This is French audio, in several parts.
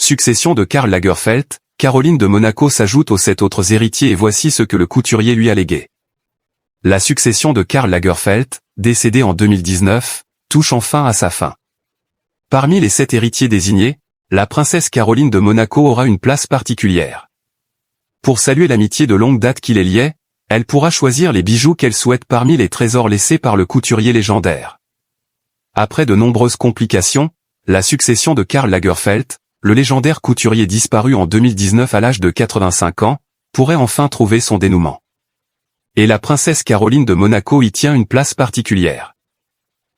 Succession de Karl Lagerfeld, Caroline de Monaco s'ajoute aux 7 autres héritiers et voici ce que le couturier lui a légué. La succession de Karl Lagerfeld, décédé en 2019, touche enfin à sa fin. Parmi les 7 héritiers désignés, la princesse Caroline de Monaco aura une place particulière. Pour saluer l'amitié de longue date qui les liait, elle pourra choisir les bijoux qu'elle souhaite parmi les trésors laissés par le couturier légendaire. Après de nombreuses complications, la succession de Karl Lagerfeld, le légendaire couturier disparu en 2019 à l'âge de 85 ans, pourrait enfin trouver son dénouement. Et la princesse Caroline de Monaco y tient une place particulière.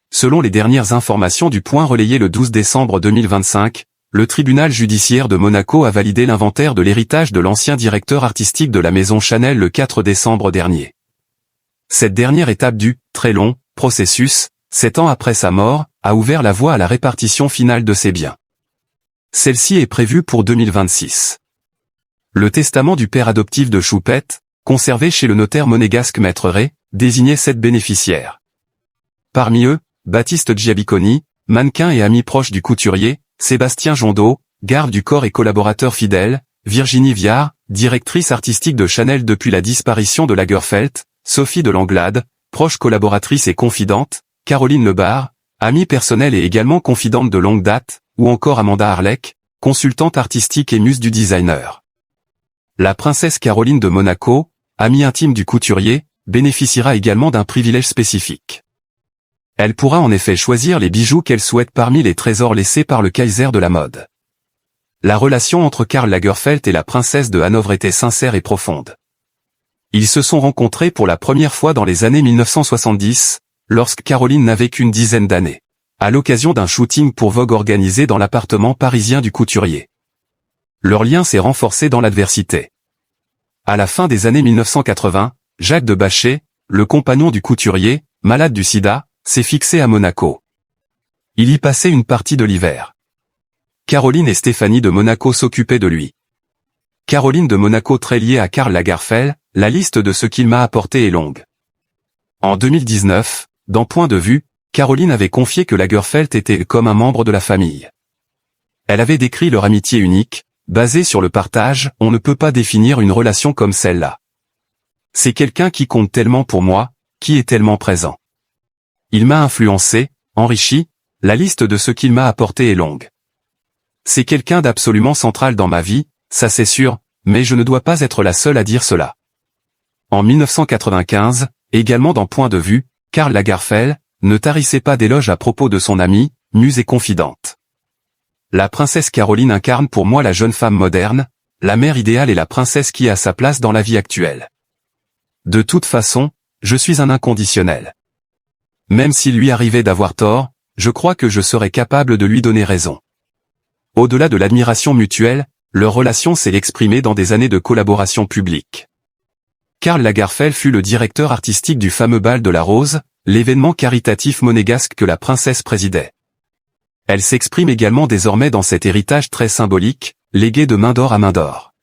Selon les dernières informations du Point relayées le 12 décembre 2025, le tribunal judiciaire de Monaco a validé l'inventaire de l'héritage de l'ancien directeur artistique de la maison Chanel le 4 décembre dernier. Cette dernière étape du très long processus, 7 ans après sa mort, a ouvert la voie à la répartition finale de ses biens. Celle-ci est prévue pour 2026. Le testament du père adoptif de Choupette, conservé chez le notaire monégasque Maître Ray, désignait 7 bénéficiaires. Parmi eux, Baptiste Giabiconi, mannequin et ami proche du couturier, Sébastien Jondeau, garde du corps et collaborateur fidèle, Virginie Viard, directrice artistique de Chanel depuis la disparition de Lagerfeld, Sophie de Langlade, proche collaboratrice et confidente, Caroline Lebar, amie personnelle et également confidente de longue date, ou encore Amanda Harlech, consultante artistique et muse du designer. La princesse Caroline de Monaco, amie intime du couturier, bénéficiera également d'un privilège spécifique. Elle pourra en effet choisir les bijoux qu'elle souhaite parmi les trésors laissés par le Kaiser de la mode. La relation entre Karl Lagerfeld et la princesse de Hanovre était sincère et profonde. Ils se sont rencontrés pour la première fois dans les années 1970, lorsque Caroline n'avait qu'une dizaine d'années, à l'occasion d'un shooting pour Vogue organisé dans l'appartement parisien du couturier. Leur lien s'est renforcé dans l'adversité. À la fin des années 1980, Jacques de Bachet, le compagnon du couturier, malade du sida, s'est fixé à Monaco. Il y passait une partie de l'hiver. Caroline et Stéphanie de Monaco s'occupaient de lui. Caroline de Monaco très liée à Karl Lagerfeld, la liste de ce qu'il m'a apporté est longue. En 2019, dans Point de vue, Caroline avait confié que Lagerfeld était comme un membre de la famille. Elle avait décrit leur amitié unique, basée sur le partage, on ne peut pas définir une relation comme celle-là. C'est quelqu'un qui compte tellement pour moi, qui est tellement présent. Il m'a influencé, enrichi, la liste de ce qu'il m'a apporté est longue. C'est quelqu'un d'absolument central dans ma vie, ça c'est sûr, mais je ne dois pas être la seule à dire cela. En 1995, également dans Point de vue, Karl Lagerfeld ne tarissait pas d'éloges à propos de son amie, muse et confidente. La princesse Caroline incarne pour moi la jeune femme moderne, la mère idéale et la princesse qui a sa place dans la vie actuelle. De toute façon, je suis un inconditionnel. Même s'il lui arrivait d'avoir tort, je crois que je serais capable de lui donner raison. Au-delà de l'admiration mutuelle, leur relation s'est exprimée dans des années de collaboration publique. Karl Lagerfeld fut le directeur artistique du fameux bal de la Rose, l'événement caritatif monégasque que la princesse présidait. Elle s'exprime également désormais dans cet héritage très symbolique, légué de main d'or à main d'or.